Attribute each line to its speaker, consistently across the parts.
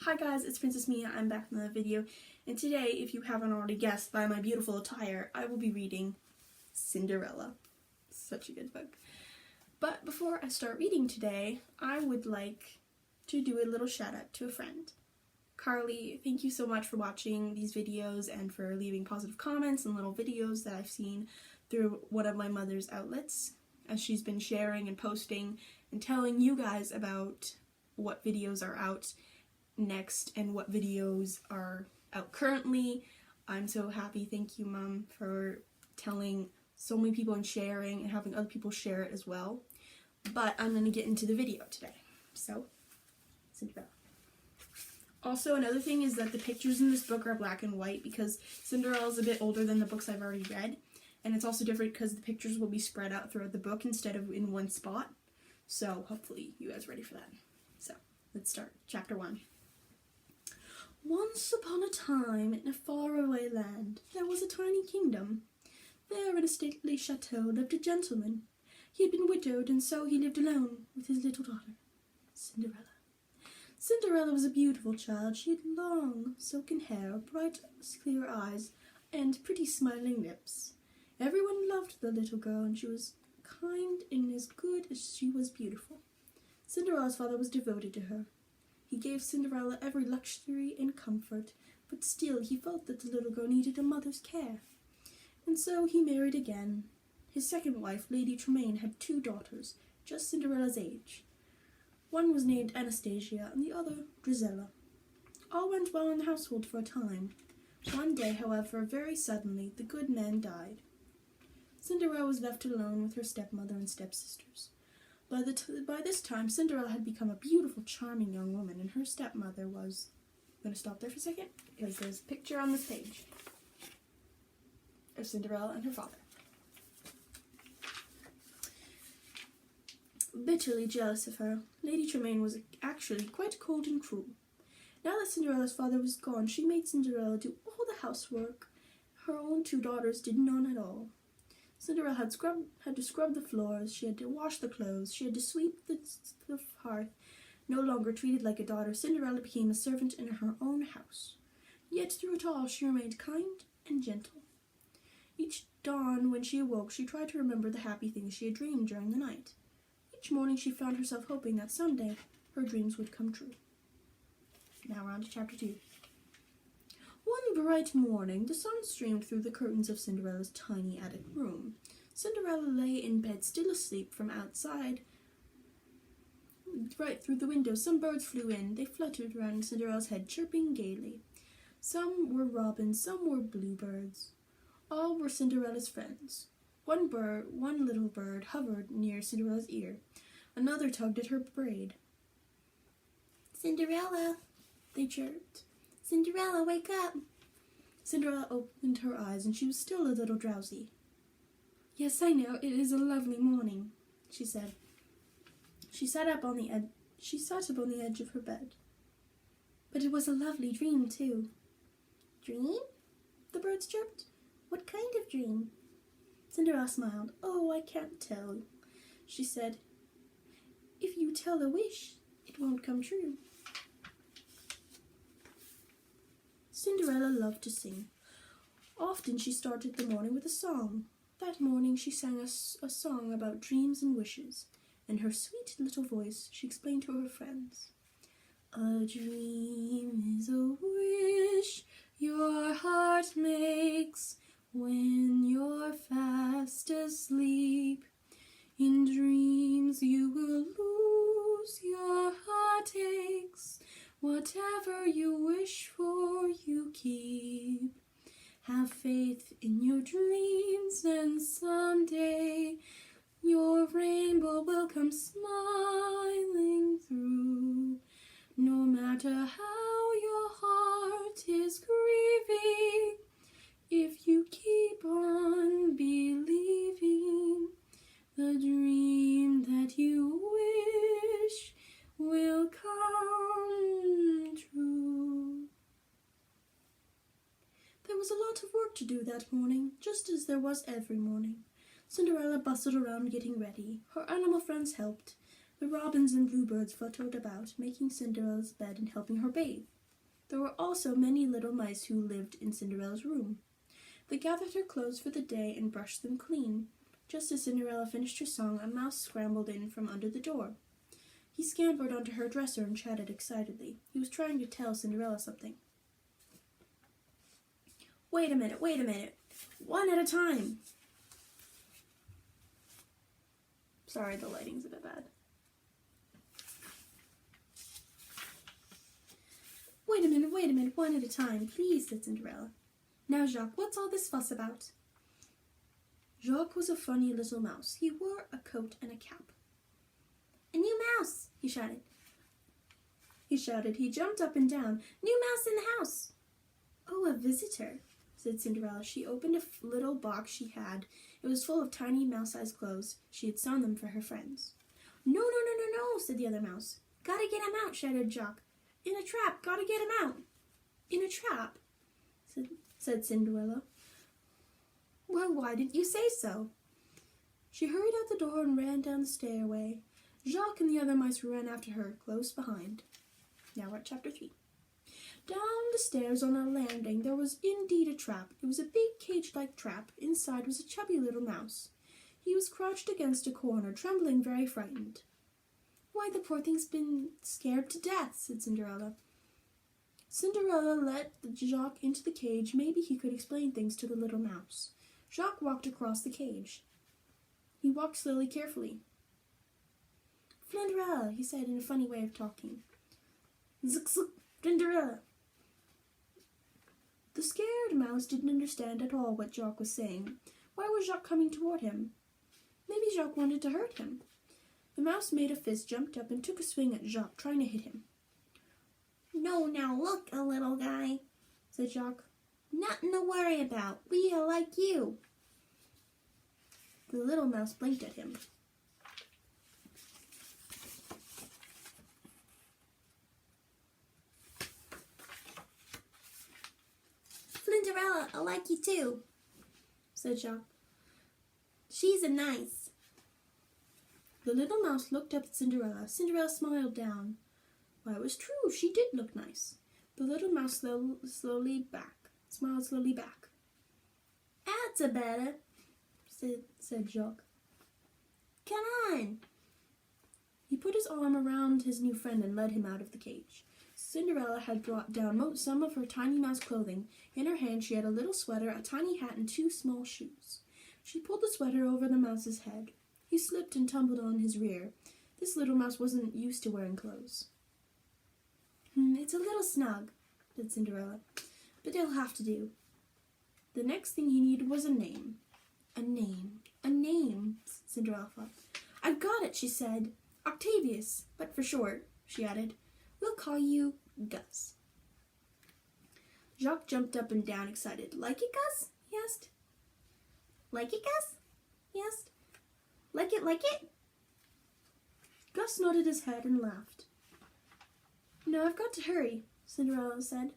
Speaker 1: Hi guys, it's Princess Mia. I'm back with another video, and today, if you haven't already guessed by my beautiful attire, I will be reading Cinderella. Such a good book. But before I start reading today, I would like to do a little shout out to a friend. Carly, thank you so much for watching these videos and for leaving positive comments and little videos that I've seen through one of my mother's outlets, as she's been sharing and posting and telling you guys about what videos are out next and what videos are out currently. I'm so happy. Thank you, Mom, for telling so many people and sharing and having other people share it as well. But I'm going to get into the video today. So, Cinderella. Also, another thing is that the pictures in this book are black and white because Cinderella is a bit older than the books I've already read. And it's also different because the pictures will be spread out throughout the book instead of in one spot. So, hopefully you guys are ready for that. So, let's start. Chapter 1. Once upon a time, in a faraway land, there was a tiny kingdom. There in a stately chateau lived a gentleman. He had been widowed, and so he lived alone with his little daughter, Cinderella. Cinderella was a beautiful child. She had long, silken hair, bright, clear eyes, and pretty smiling lips. Everyone loved the little girl, and she was kind and as good as she was beautiful. Cinderella's father was devoted to her. He gave Cinderella every luxury and comfort, but still he felt that the little girl needed a mother's care. And so he married again. His second wife, Lady Tremaine, had 2 daughters, just Cinderella's age. One was named Anastasia, and the other, Drizella. All went well in the household for a time. One day, however, very suddenly, the good man died. Cinderella was left alone with her stepmother and stepsisters. By this time, Cinderella had become a beautiful, charming young woman, and her stepmother was... I'm going to stop there for a second, because there's a picture on this page of Cinderella and her father. Bitterly jealous of her, Lady Tremaine was actually quite cold and cruel. Now that Cinderella's father was gone, she made Cinderella do all the housework. Her own 2 daughters did none at all. Cinderella had to scrub the floors, she had to wash the clothes, she had to sweep the hearth. No longer treated like a daughter, Cinderella became a servant in her own house. Yet through it all she remained kind and gentle. Each dawn when she awoke, she tried to remember the happy things she had dreamed during the night. Each morning she found herself hoping that someday her dreams would come true. Now we're on to chapter 2. One bright morning, the sun streamed through the curtains of Cinderella's tiny attic room. Cinderella lay in bed, still asleep. From outside, right through the window, some birds flew in. They fluttered around Cinderella's head, chirping gaily. Some were robins, some were bluebirds. All were Cinderella's friends. One little bird hovered near Cinderella's ear. Another tugged at her braid. "Cinderella," they chirped. "Cinderella, wake up!" Cinderella opened her eyes, and she was still a little drowsy. "Yes, I know, it is a lovely morning," she said. She sat up on the edge of her bed. "But it was a lovely dream, too." "Dream?" the birds chirped. "What kind of dream?" Cinderella smiled. "Oh, I can't tell," she said. "If you tell a wish, it won't come true." Cinderella loved to sing. Often she started the morning with a song. That morning she sang a song about dreams and wishes. In her sweet little voice, she explained to her friends. "A dream is a wish your heart makes when you're fast asleep. In dreams you will lose your heartaches. Whatever you wish for, you keep. Have faith in your dreams, and someday your rainbow will come smiling through. No matter how your heart is grieving, if you keep on believing, the dream that you wish will come true." There was a lot of work to do that morning, just as there was every morning. Cinderella bustled around getting ready. Her animal friends helped. The robins and bluebirds fluttered about, making Cinderella's bed and helping her bathe. There were also many little mice who lived in Cinderella's room. They gathered her clothes for the day and brushed them clean. Just as Cinderella finished her song, a mouse scrambled in from under the door. He scampered onto her dresser and chatted excitedly. He was trying to tell Cinderella something. Wait a minute. One at a time. Sorry, the lighting's a bit bad. Wait a minute, one at a time, please, said Cinderella. Now, Jacques, what's all this fuss about? Jacques was a funny little mouse. He wore a coat and a cap. A new mouse, he shouted. He jumped up and down. New mouse in the house. Oh, a visitor, said Cinderella. She opened a little box she had. It was full of tiny mouse-sized clothes. She had sewn them for her friends. No, said the other mouse. Gotta get him out, shouted Jacques. In a trap, gotta get him out. In a trap, said Cinderella. Well, why didn't you say so? She hurried out the door and ran down the stairway. Jacques and the other mice ran after her, close behind. Now we're at chapter 3. Down the stairs on a landing there was indeed a trap. It was a big cage-like trap. Inside was a chubby little mouse. He was crouched against a corner, trembling, very frightened. Why, the poor thing's been scared to death, said Cinderella. Cinderella let Jacques into the cage. Maybe he could explain things to the little mouse. Jacques walked across the cage. He walked slowly, carefully. Cinderella, he said in a funny way of talking. Zuk, zuk, Cinderella. The scared mouse didn't understand at all what Jacques was saying. Why was Jacques coming toward him? Maybe Jacques wanted to hurt him. The mouse made a fist, jumped up, and took a swing at Jacques, trying to hit him. No, now look, a little guy, said Jacques. Nothing to worry about. We are like you. The little mouse blinked at him. Cinderella, I like you too, said Jacques. She's a nice. The little mouse looked up at Cinderella. Cinderella smiled down. Why, it was true. She did look nice. The little mouse smiled slowly back. That's a better, said Jacques. Come on. He put his arm around his new friend and led him out of the cage. Cinderella had brought down some of her tiny mouse clothing. In her hand she had a little sweater, a tiny hat, and 2 small shoes. She pulled the sweater over the mouse's head. He slipped and tumbled on his rear. This little mouse wasn't used to wearing clothes. It's a little snug, said Cinderella, but it'll have to do. The next thing he needed was a name. A name, Cinderella thought. I've got it, she said. Octavius, but for short, she added. We'll call you Gus. Jacques jumped up and down, excited. Like it, Gus? He asked. Like it, Gus? He asked. Like it? Gus nodded his head and laughed. No, I've got to hurry, Cinderella said.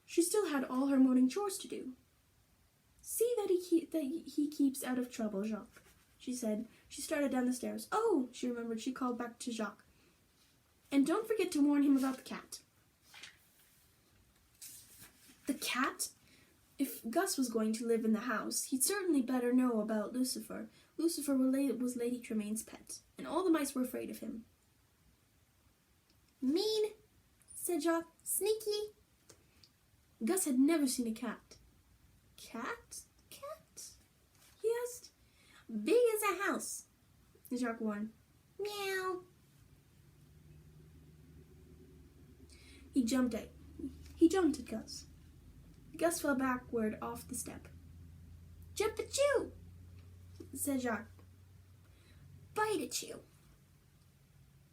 Speaker 1: She still had all her morning chores to do. See that he keeps out of trouble, Jacques, she said. She started down the stairs. Oh, she remembered. She called back to Jacques. And don't forget to warn him about the cat. The cat? If Gus was going to live in the house, he'd certainly better know about Lucifer. Lucifer was Lady Tremaine's pet, and all the mice were afraid of him. Mean, said Jacques. Sneaky. Gus had never seen a cat. Cat? He asked. Big as a house, Jacques warned. Meow. He jumped at Gus. Gus fell backward off the step. Jump at you, said Jacques. Bite at you.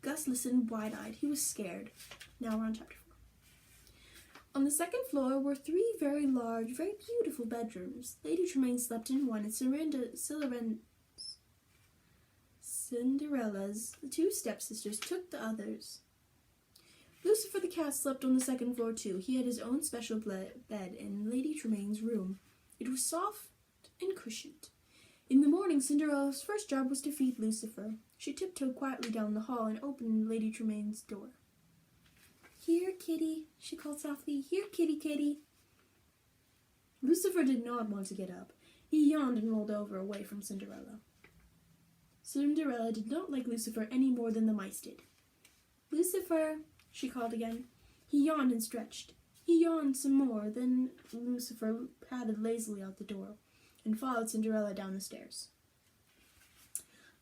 Speaker 1: Gus listened wide-eyed. He was scared. Now we're on chapter 4. On the second floor were 3 very large, very beautiful bedrooms. Lady Tremaine slept in one, and Cinderella's 2 stepsisters took the others. Lucifer the cat slept on the second floor too. He had his own special bed in Lady Tremaine's room. It was soft and cushioned. In the morning, Cinderella's first job was to feed Lucifer. She tiptoed quietly down the hall and opened Lady Tremain's door. "Here, kitty," she called softly. "Here, kitty, kitty." Lucifer did not want to get up. He yawned and rolled over away from Cinderella. Cinderella did not like Lucifer any more than the mice did. "Lucifer," she called again. He yawned and stretched. He yawned some more, then Lucifer padded lazily out the door and followed Cinderella down the stairs.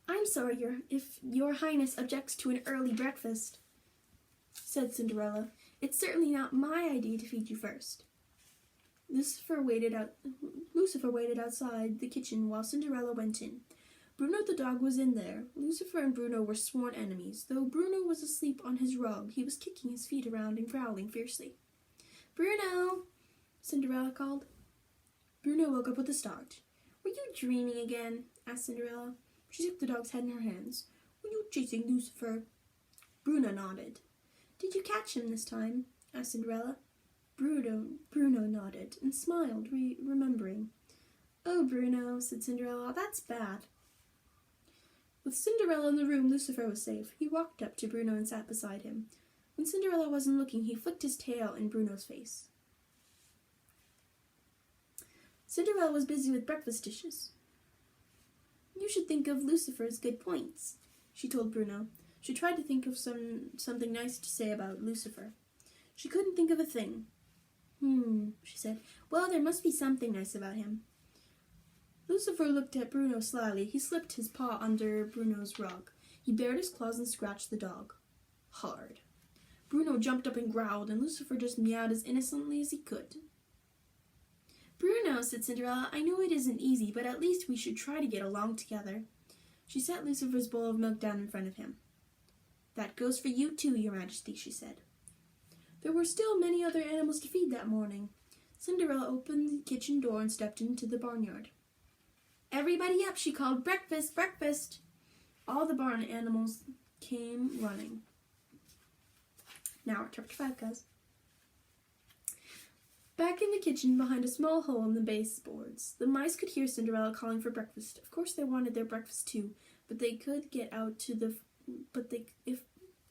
Speaker 1: "I'm sorry if your highness objects to an early breakfast," said Cinderella. "It's certainly not my idea to feed you first." Lucifer waited outside the kitchen while Cinderella went in. Bruno the dog was in there. Lucifer and Bruno were sworn enemies. Though Bruno was asleep on his rug, he was kicking his feet around and growling fiercely. "Bruno!" Cinderella called. Bruno woke up with a start. "Were you dreaming again?" asked Cinderella. She took the dog's head in her hands. "Were you chasing Lucifer?" Bruno nodded. "Did you catch him this time?" asked Cinderella. Bruno nodded and smiled, remembering. "Oh, Bruno," said Cinderella, "that's bad." With Cinderella in the room, Lucifer was safe. He walked up to Bruno and sat beside him. When Cinderella wasn't looking, he flicked his tail in Bruno's face. Cinderella was busy with breakfast dishes. "You should think of Lucifer's good points," she told Bruno. She tried to think of something nice to say about Lucifer. She couldn't think of a thing. She said. "Well, there must be something nice about him." Lucifer looked at Bruno slyly. He slipped his paw under Bruno's rug. He bared his claws and scratched the dog. Hard. Bruno jumped up and growled, and Lucifer just meowed as innocently as he could. "Bruno," said Cinderella, "I know it isn't easy, but at least we should try to get along together." She set Lucifer's bowl of milk down in front of him. "That goes for you too, Your Majesty," she said. There were still many other animals to feed that morning. Cinderella opened the kitchen door and stepped into the barnyard. "Everybody up," she called. "Breakfast, breakfast!" All the barn animals came running. Now, chapter 5, guys. Back in the kitchen, behind a small hole in the baseboards, the mice could hear Cinderella calling for breakfast. Of course, they wanted their breakfast too, but they could get out to the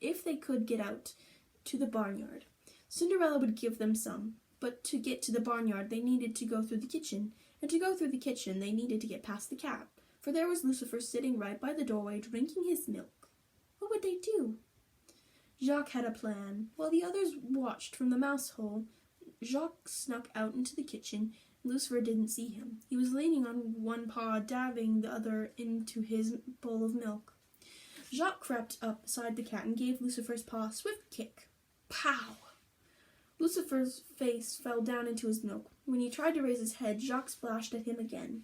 Speaker 1: if they could get out to the barnyard, Cinderella would give them some. But to get to the barnyard, they needed to go through the kitchen, and to go through the kitchen, they needed to get past the cat, for there was Lucifer sitting right by the doorway, drinking his milk. What would they do? Jacques had a plan. While the others watched from the mouse hole, Jacques snuck out into the kitchen. Lucifer didn't see him. He was leaning on one paw, dabbing the other into his bowl of milk. Jacques crept up beside the cat and gave Lucifer's paw a swift kick. Pow! Lucifer's face fell down into his milk. When he tried to raise his head, Jacques splashed at him again.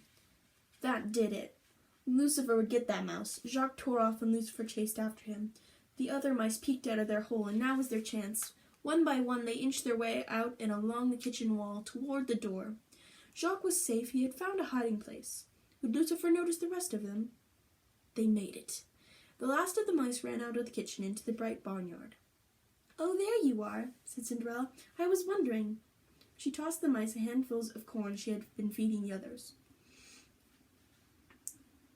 Speaker 1: That did it. Lucifer would get that mouse. Jacques tore off and Lucifer chased after him. The other mice peeked out of their hole, and now was their chance. One by one, they inched their way out and along the kitchen wall toward the door. Jacques was safe. He had found a hiding place. Would Lucifer notice the rest of them? They made it. The last of the mice ran out of the kitchen into the bright barnyard. "Oh, there you are," said Cinderella. "I was wondering." She tossed the mice handfuls of corn she had been feeding the others.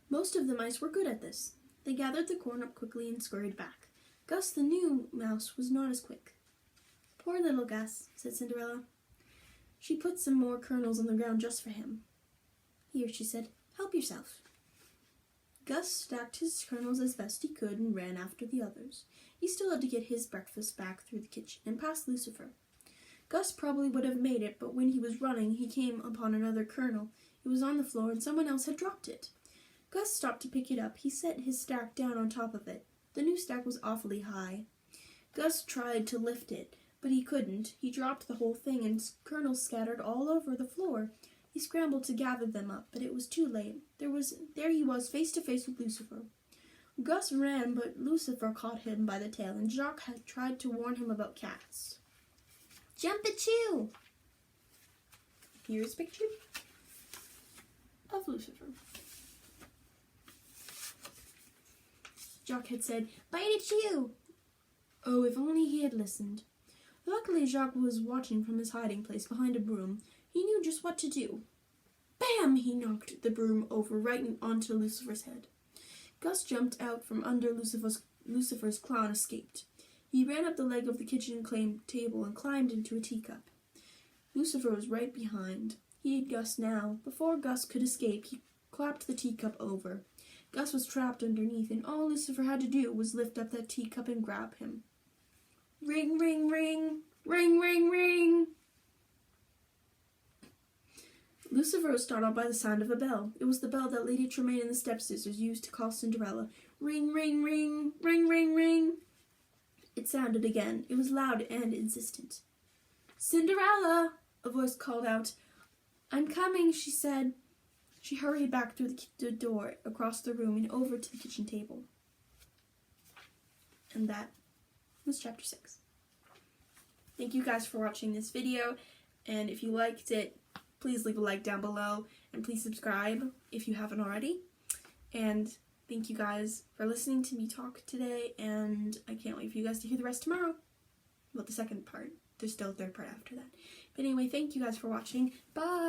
Speaker 1: Most of the mice were good at this. They gathered the corn up quickly and scurried back. Gus, the new mouse, was not as quick. "Poor little Gus," said Cinderella. She put some more kernels on the ground just for him. "Here," she said, "help yourself." Gus stacked his kernels as best he could and ran after the others. He still had to get his breakfast back through the kitchen and past Lucifer. Gus probably would have made it, but when he was running, he came upon another kernel. It was on the floor and someone else had dropped it. Gus stopped to pick it up. He set his stack down on top of it. The new stack was awfully high. Gus tried to lift it, but he couldn't. He dropped the whole thing and kernels scattered all over the floor. He scrambled to gather them up, but it was too late. There he was, face to face with Lucifer. Gus ran, but Lucifer caught him by the tail, and Jacques had tried to warn him about cats. "Jump at you!" Here's a picture of Lucifer. Jacques had said, "Bite at you!" Oh, if only he had listened. Luckily, Jacques was watching from his hiding place behind a broom. He knew just what to do. Bam! He knocked the broom over right onto Lucifer's head. Gus jumped out from under Lucifer's claw and escaped. He ran up the leg of the kitchen table and climbed into a teacup. Lucifer was right behind. He had Gus now. Before Gus could escape, he clapped the teacup over. Gus was trapped underneath, and all Lucifer had to do was lift up that teacup and grab him. Ring, ring, ring! Ring, ring, ring! Lucifer was startled by the sound of a bell. It was the bell that Lady Tremaine and the stepsisters used to call Cinderella. Ring, ring, ring! Ring, ring, ring! It sounded again. It was loud and insistent. Cinderella! A voice called out. I'm coming, she said. She hurried back through the door, across the room, and over to the kitchen table. And that was chapter 6. Thank you guys for watching this video, and if you liked it, please leave a like down below, and please subscribe if you haven't already. And thank you guys for listening to me talk today, and I can't wait for you guys to hear the rest tomorrow. Well, the second part. There's still a third part after that. But anyway, thank you guys for watching. Bye!